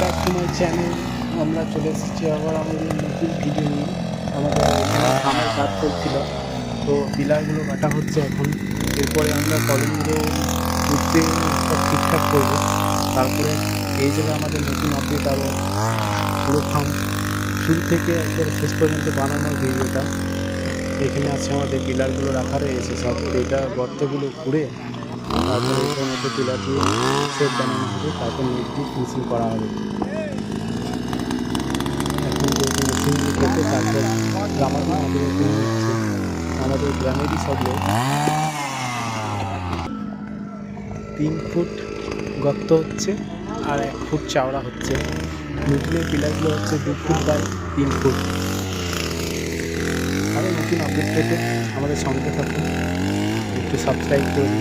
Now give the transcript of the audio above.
Back to my channel. আমরা চলে এসেছি আবার আমাদের নতুন ভিডিও নিয়ে। আমাদের এখানে খামার কাজ চলছিল, তো পিলারগুলো কাটা হচ্ছে এখন। এরপরে আমরা কলমগুলো উঠতে সব ঠিকঠাক করবো। তারপরে এই জায়গায় আমাদের নতুন আপডেট আরও পুরো ফার্ম শুরু থেকে একবারে শেষ পর্যন্ত বানানোর ভিডিওটা। এখানে আছে আমাদের পিলারগুলো রাখা রয়েছে সব। এটা গর্তগুলো খুঁড়ে তারপরে এটার মধ্যে পিলার দিয়ে সেট বানানো হবে, তারপর নেট দিয়ে ফিনিশিং করা হবে। এখন যেহেতু মেশিনগুলো কেটে তারপর গামারি আমাদের এখানে হচ্ছে, আমাদের গ্রামেরই সব লোক। 3 ফুট গর্ত হচ্ছে আর 1 ফুট চওড়া হচ্ছে। নতুনের পিলারগুলো হচ্ছে 2 ফুট বাই 3 ফুট। আরও নতুন আপডেট পেতে আমাদের সঙ্গে থাকুন, একটু সাবস্ক্রাইব করুন।